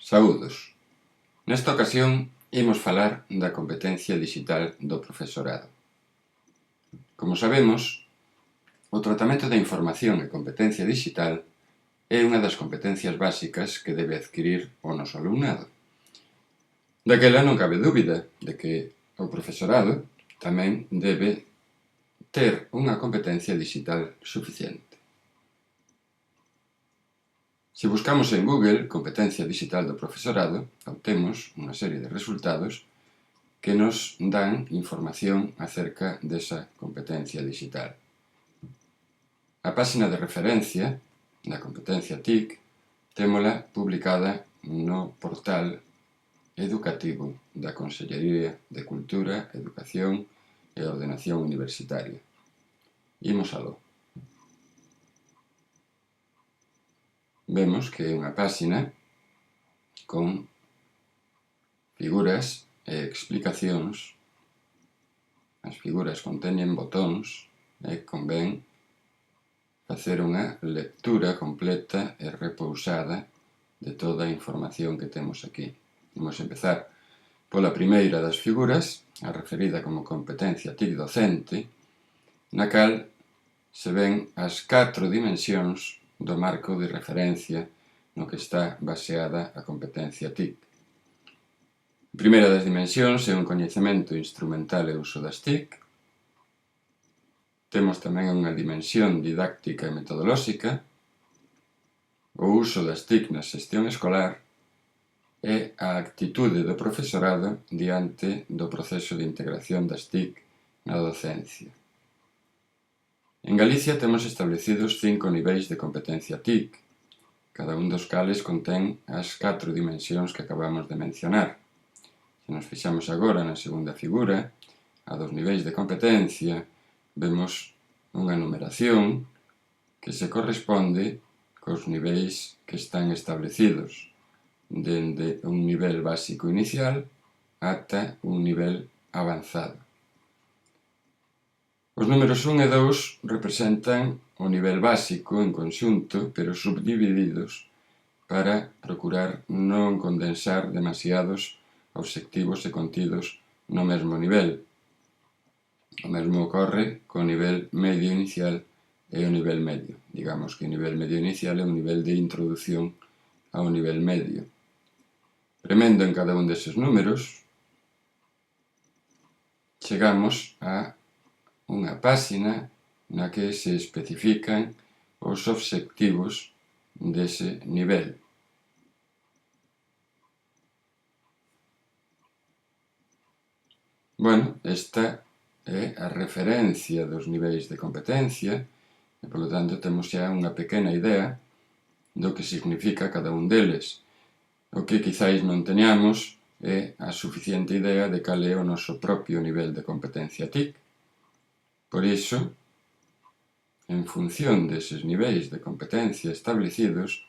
Saúdos. Nesta ocasión, imos falar da competencia digital do profesorado. Como sabemos, o tratamento da información e competencia digital é unha das competencias básicas que debe adquirir o noso alumnado. Daquela non cabe dúbida de que o profesorado tamén debe ter unha competencia digital suficiente. Se buscamos en Google competencia digital do profesorado, obtemos unha serie de resultados que nos dan información acerca desa competencia digital. A páxina de referencia da competencia TIC témola publicada no portal educativo da Consellería de Cultura, Educación e Ordenación Universitaria. Imos aló. Vemos que é unha páxina con figuras e explicacións. As figuras conteñen botóns e convén facer unha lectura completa e repousada de toda a información que temos aquí. Vamos empezar pola primeira das figuras, a referida como competencia TIC docente, na cal se ven as 4 dimensións do marco de referencia no que está baseada a competencia TIC. A primeira das dimensións é un coñecemento instrumental e uso das TIC. Temos tamén unha dimensión didáctica e metodolóxica, o uso das TIC na xestión escolar e a actitude do profesorado diante do proceso de integración das TIC na docencia. En Galicia temos establecidos 5 niveis de competencia TIC, cada un dos cales contén as 4 dimensións que acabamos de mencionar. Se nos fixamos agora na segunda figura, a dos niveis de competencia, vemos unha numeración que se corresponde cos niveis que están establecidos, dende un nivel básico inicial ata un nivel avanzado. Os números 1 e 2 representan o nivel básico en conxunto, pero subdivididos para procurar non condensar demasiados obxectivos e contidos no mesmo nivel. O mesmo ocorre co nivel medio inicial e o nivel medio. Digamos que o nivel medio inicial é un nivel de introdución ao nivel medio. Premendo en cada un deses números, chegamos a unha páxina na que se especifican os obxectivos dese nivel. Bueno, esta é a referencia dos niveis de competencia e, polo tanto, temos xa unha pequena idea do que significa cada un deles. O que quizáis non teñamos é a suficiente idea de cal é o noso propio nivel de competencia TIC. Por iso, en función deses niveis de competencia establecidos,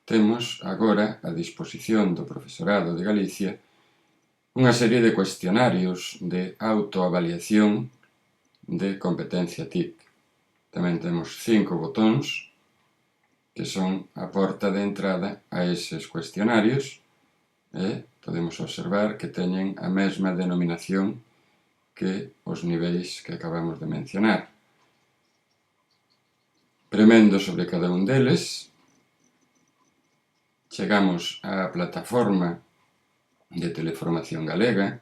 temos agora a disposición do profesorado de Galicia unha serie de cuestionarios de autoavaliación de competencia TIC. Tamén temos 5 botóns que son a porta de entrada a eses cuestionarios e podemos observar que teñen a mesma denominación que os niveis que acabamos de mencionar. Premendo sobre cada un deles, chegamos á plataforma de Teleformación Galega,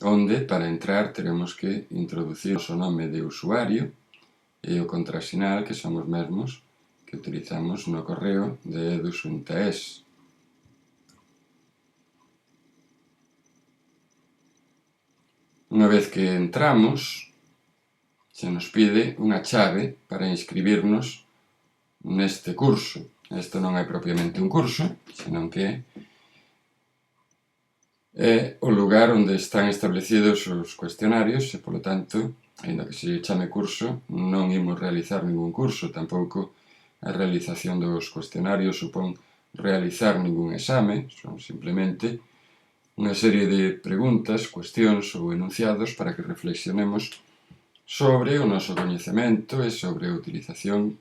onde, para entrar, teremos que introducir o nome de usuario e o contrasinal, que son os mesmos que utilizamos no correo de Edu.es. Unha vez que entramos, se nos pide unha chave para inscribirnos neste curso. Isto non é propiamente un curso, senón que é o lugar onde están establecidos os cuestionarios e, polo tanto, aínda que se chame curso, non imos realizar ningún curso, tampouco a realización dos cuestionarios supón realizar ningún exame, son simplemente unha serie de preguntas, cuestións ou enunciados para que reflexionemos sobre o noso coñecemento e sobre a utilización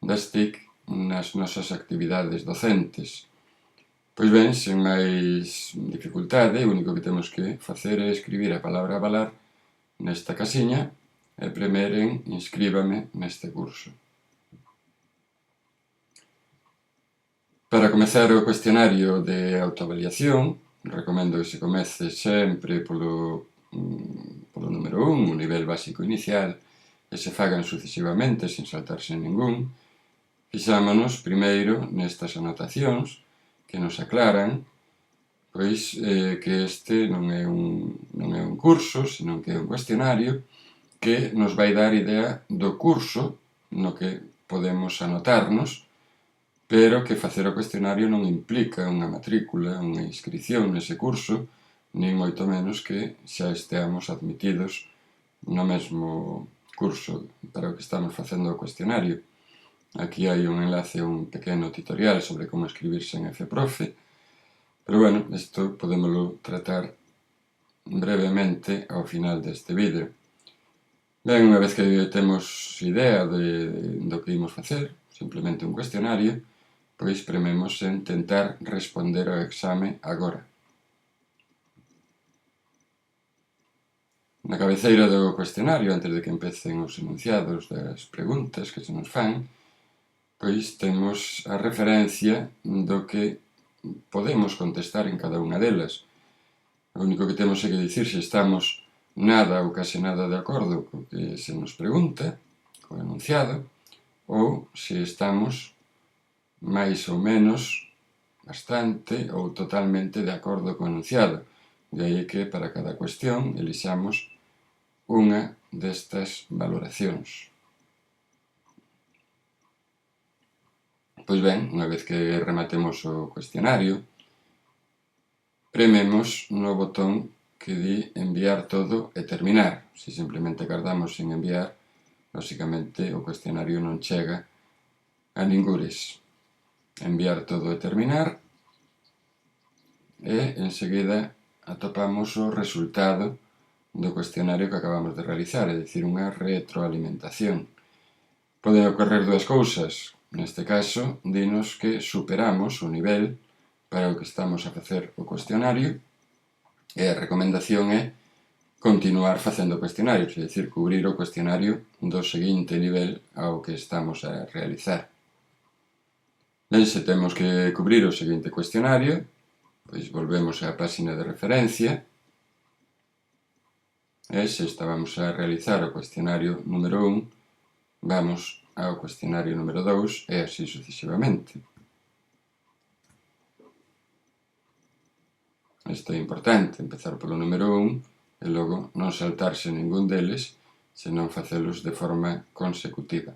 das TIC nas nosas actividades docentes. Pois ben, sen máis dificultade, o único que temos que facer é escribir a palabra avalar nesta casiña e premer en inscríbame neste curso. Para comezar o cuestionario de autoavaliación, recomendo que se comece sempre polo número 1, o nivel básico inicial, e se fagan sucesivamente, sen saltarse ningún. Fixámonos primeiro nestas anotacións que nos aclaran pois que este non é un curso, senón que é un cuestionario que nos vai dar idea do curso no que podemos anotarnos, pero que facer o cuestionario non implica unha matrícula, unha inscripción nese curso, nin moito menos que xa esteamos admitidos no mesmo curso para o que estamos facendo o cuestionario. Aquí hai un enlace a un pequeno tutorial sobre como escribirse en FProfe, pero bueno, isto podémoslo tratar brevemente ao final deste vídeo. Ben, unha vez que temos idea do que imos facer, simplemente un cuestionario, pois prememos en tentar responder ao exame agora. Na cabeceira do cuestionario, antes de que empecen os enunciados das preguntas que se nos fan, pois temos a referencia do que podemos contestar en cada unha delas. O único que temos é que dicir se estamos nada ou case nada de acordo co que se nos pregunta, co enunciado, ou se estamos máis ou menos, bastante ou totalmente de acordo co enunciado. De aí que para cada cuestión elixamos unha destas valoracións. Pois ben, unha vez que rematemos o cuestionario, prememos no botón que di enviar todo e terminar. Se simplemente cardamos en enviar, lóxicamente o cuestionario non chega a ningures. Enviar todo e terminar e enseguida atopamos o resultado do cuestionario que acabamos de realizar, é dicir, unha retroalimentación. Poden ocorrer dúas cousas. Neste caso, dinos que superamos o nivel para o que estamos a facer o cuestionario e a recomendación é continuar facendo cuestionarios, é dicir, cubrir o cuestionario do seguinte nivel ao que estamos a realizar. Ben, se temos que cubrir o seguinte cuestionario, pois volvemos á páxina de referencia e se estábamos a realizar o cuestionario número 1, vamos ao cuestionario número 2 e así sucesivamente. Isto é importante, empezar polo número 1 e logo non saltarse ningún deles, senón facelos de forma consecutiva.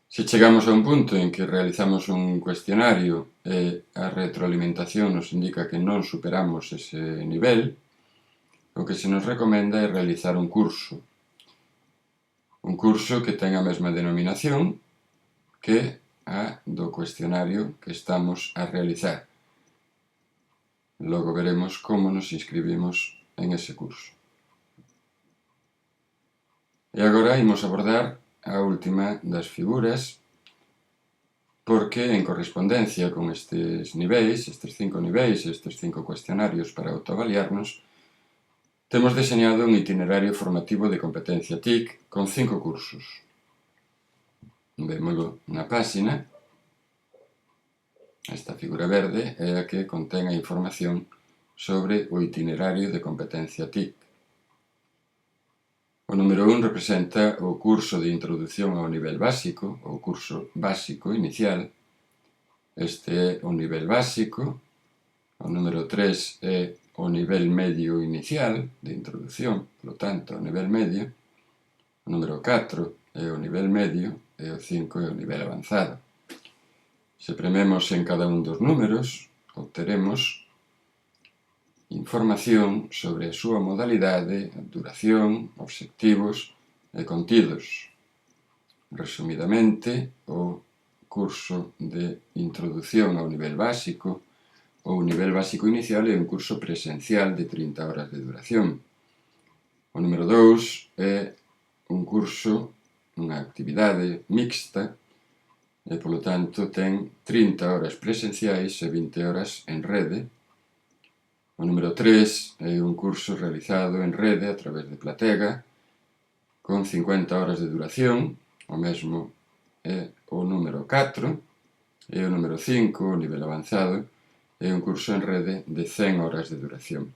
Se chegamos a un punto en que realizamos un cuestionario e a retroalimentación nos indica que non superamos ese nivel, o que se nos recomenda é realizar un curso. Un curso que ten a mesma denominación que a do cuestionario que estamos a realizar. Logo veremos como nos inscribimos en ese curso. E agora imos abordar a última das figuras, porque en correspondencia con estes niveis, estes 5 niveis, estes 5 cuestionarios para autoavaliarnos, temos deseñado un itinerario formativo de competencia TIC con 5 cursos. Vémolo na páxina. Esta figura verde é a que contén a información sobre o itinerario de competencia TIC. O número 1 representa o curso de introdución ao nivel básico, o curso básico inicial. Este é o nivel básico. O número 3 é o nivel medio inicial de introdución, polo tanto, o nivel medio. O número 4 é o nivel medio e o 5 é o nivel avanzado. Se prememos en cada un dos números, obteremos información sobre a súa modalidade, duración, obxectivos e contidos. Resumidamente, o curso de introdución ao nivel básico ou nivel básico inicial é un curso presencial de 30 horas de duración. O número 2 é un curso, unha actividade mixta, e, polo tanto, ten 30 horas presenciais e 20 horas en rede. O número 3 é un curso realizado en rede a través de Platega, con 50 horas de duración. O mesmo é o número 4, e o número 5, o nivel avanzado, é un curso en rede de 100 horas de duración.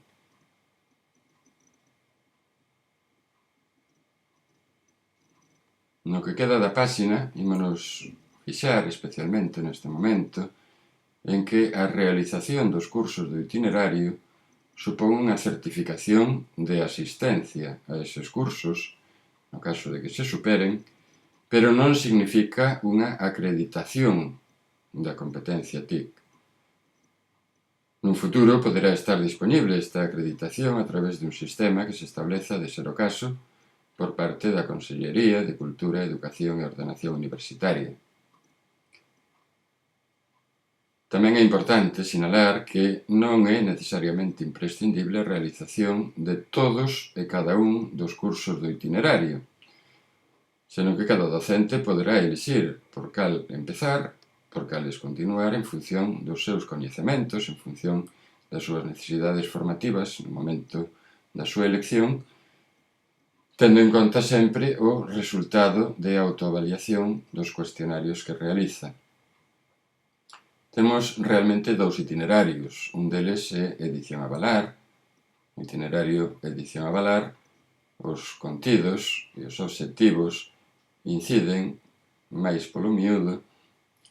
No que queda da páxina, ímonos fixar especialmente neste momento en que a realización dos cursos do itinerario supón unha certificación de asistencia a eses cursos, no caso de que se superen, pero non significa unha acreditación da competencia TIC. Nun futuro poderá estar dispoñible esta acreditación a través dun sistema que se estableza, de ser o caso, por parte da Consellería de Cultura, Educación e Ordenación Universitaria. Tamén é importante sinalar que non é necesariamente imprescindible a realización de todos e cada un dos cursos do itinerario, senón que cada docente poderá elixir por cal empezar, por cales continuar en función dos seus coñecementos, en función das súas necesidades formativas no momento da súa elección, tendo en conta sempre o resultado de autoavaliación dos cuestionarios que realiza. Temos realmente dous itinerarios. Un deles é edición a valar. O itinerario edición a valar, os contidos e os obxectivos inciden máis polo miúdo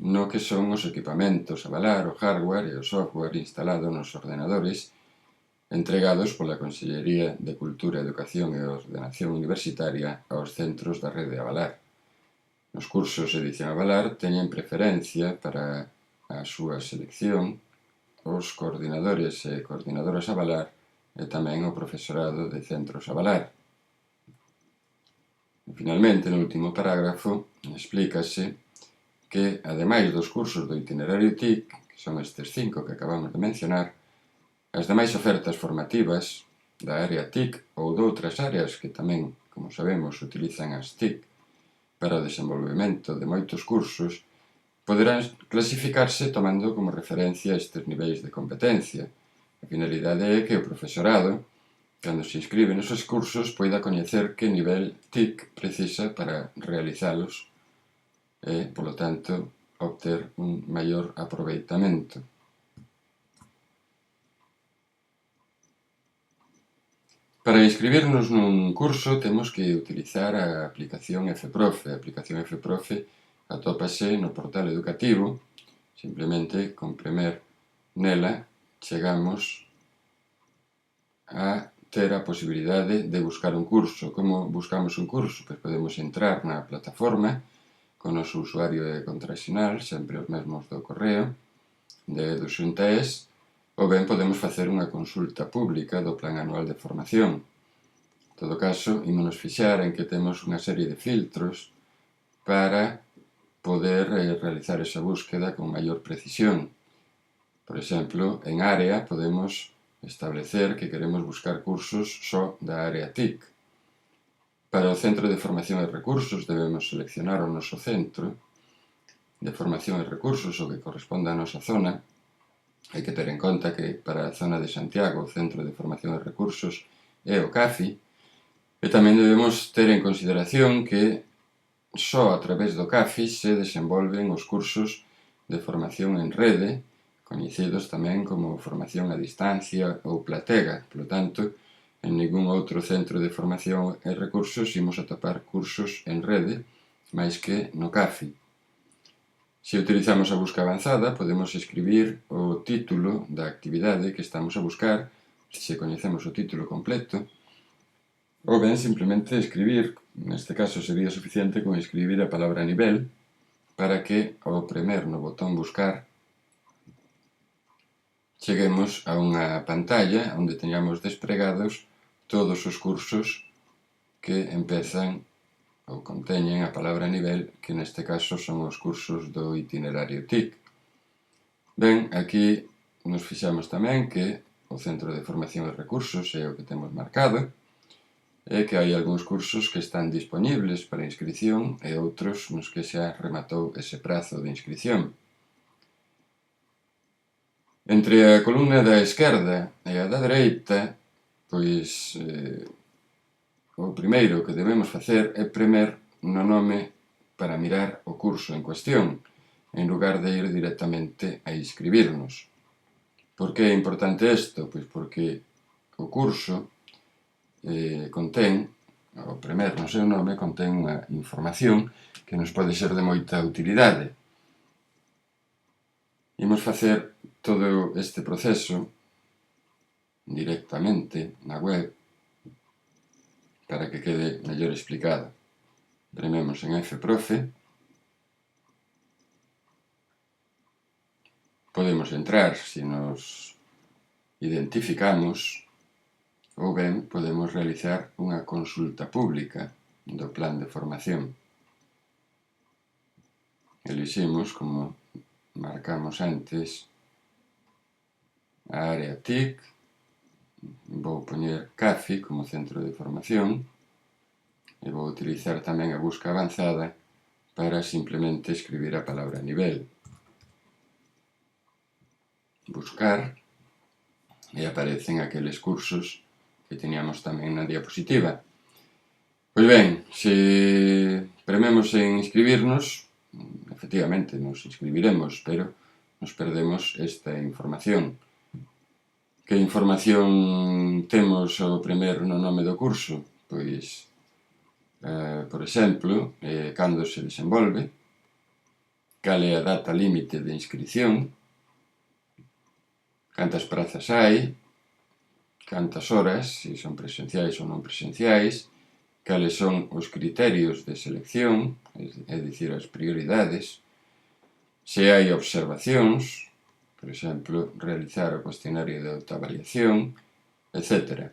no que son os equipamentos a valar, o hardware e o software instalado nos ordenadores entregados pola Consellería de Cultura, Educación e Ordenación Universitaria aos centros da rede a valar. Nos cursos edición a valar teñen preferencia para a súa selección os coordinadores e coordinadoras a valar e tamén o profesorado de centros a valar. E, finalmente, no último parágrafo, explícase que, ademais dos cursos do itinerario TIC, que son estes 5 que acabamos de mencionar, as demais ofertas formativas da área TIC ou doutras áreas que tamén, como sabemos, utilizan as TIC para o desenvolvemento de moitos cursos, poderán clasificarse tomando como referencia estes niveis de competencia. A finalidade é que o profesorado, cando se inscribe nesos cursos, poida coñecer que nivel TIC precisa para realizalos e, polo tanto, obter un maior aproveitamento. Para inscribirnos nun curso temos que utilizar a aplicación FProfe. A aplicación FProfe atópase no portal educativo. Simplemente, con premer nela, chegamos a ter a posibilidade de buscar un curso. Como buscamos un curso? Pois podemos entrar na plataforma con o noso usuario e contrasinal, sempre os mesmos do correo, de Xunta.es, ou ben podemos facer unha consulta pública do Plan Anual de Formación. En todo caso, ímonos fixar en que temos unha serie de filtros para poder realizar esa búsqueda con maior precisión. Por exemplo, en área podemos establecer que queremos buscar cursos só da área TIC. Para o Centro de Formación e Recursos debemos seleccionar o noso centro de formación e recursos, o que corresponda á nosa zona. Hai que ter en conta que para a zona de Santiago o Centro de Formación e Recursos é o CAFI, e tamén debemos ter en consideración que só a través do CAFI se desenvolven os cursos de formación en rede, coñecidos tamén como formación a distancia ou Platega. Por tanto, en ningún outro centro de formación e recursos imos atopar cursos en rede, máis que no CAFI. Se utilizamos a busca avanzada, podemos escribir o título da actividade que estamos a buscar, se coñecemos o título completo, ou ben simplemente escribir. Neste caso sería suficiente con escribir a palabra nivel para que, ao premer no botón buscar, cheguemos a unha pantalla onde teñamos despregados todos os cursos que empezan ou conteñen a palabra nivel, que neste caso son os cursos do itinerario TIC. Ben, aquí nos fixamos tamén que o Centro de Formación e Recursos é o que temos marcado. é que hai algúns cursos que están disponibles para inscrición e outros nos que xa rematou ese prazo de inscrición. Entre a columna da esquerda e a da dereita, pois o primeiro que debemos facer é premer no nome para mirar o curso en cuestión, en lugar de ir directamente a inscribirnos. Por que é importante isto? Pois porque o curso contén, ao premer no seu nome, contén unha información que nos pode ser de moita utilidade. Imos facer todo este proceso directamente na web para que quede mellor explicado. Prememos en FProfe, podemos entrar se nos identificamos ou ben podemos realizar unha consulta pública do plan de formación. Eliximos, como marcamos antes, a área TIC, vou poñer CAFI como centro de formación e vou utilizar tamén a busca avanzada para simplemente escribir a palabra nivel. Buscar e aparecen aqueles cursos que teníamos tamén na diapositiva. Pois ben, se prememos en inscribirnos, efectivamente nos inscribiremos, pero nos perdemos esta información. Que información temos ao premer no nome do curso? Pois, por exemplo, cando se desenvolve, cal é a data límite de inscripción, cantas prazas hai, cantas horas, se son presenciais ou non presenciais, cales son os criterios de selección, é dicir, as prioridades, se hai observacións, por exemplo, realizar o cuestionario de autoavaliación, etc.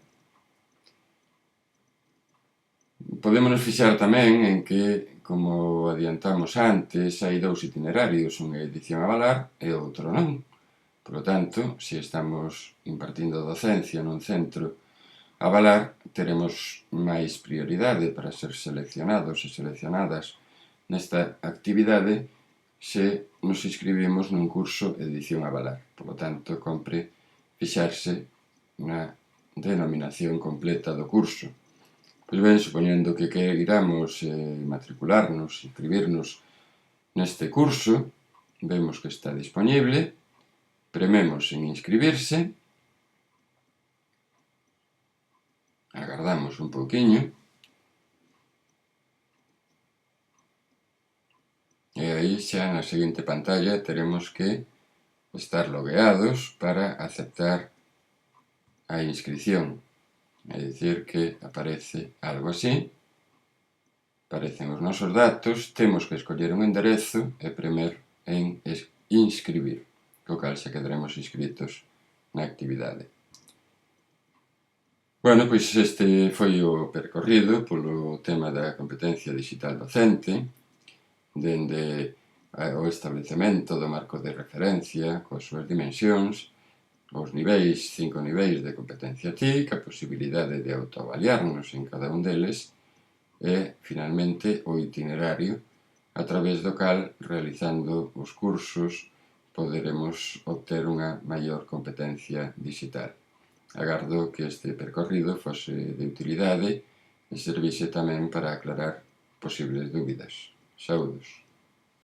Podémonos fixar tamén en que, como adiantamos antes, hai dous itinerarios, unha edición a avalar e outro non. Por lo tanto, se estamos impartindo docencia nun centro a avalar, teremos máis prioridade para ser seleccionados e seleccionadas nesta actividade se nos inscribimos nun curso edición a avalar. Por lo tanto, compre fixarse na denominación completa do curso. Pois ben, supoñendo que queiramos matricularnos, inscribirnos neste curso, vemos que está disponible, prememos en inscribirse, agardamos un pouquiño, e aí xa na seguinte pantalla teremos que estar logueados para aceptar a inscripción. É dicir que aparece algo así, aparecen os nosos datos, temos que escoller un enderezo e premer en inscribir, co cal xa quedaremos inscritos na actividade. Bueno, pois este foi o percorrido polo tema da competencia digital docente, dende o establecemento do marco de referencia coas súas dimensións, os niveis, 5 niveis de competencia TIC, a posibilidade de autoavaliarnos en cada un deles e, finalmente, o itinerario a través do cal, realizando os cursos, poderemos obter unha maior competencia digital. Agardo que este percorrido fose de utilidade e servise tamén para aclarar posibles dúbidas. Saúdos.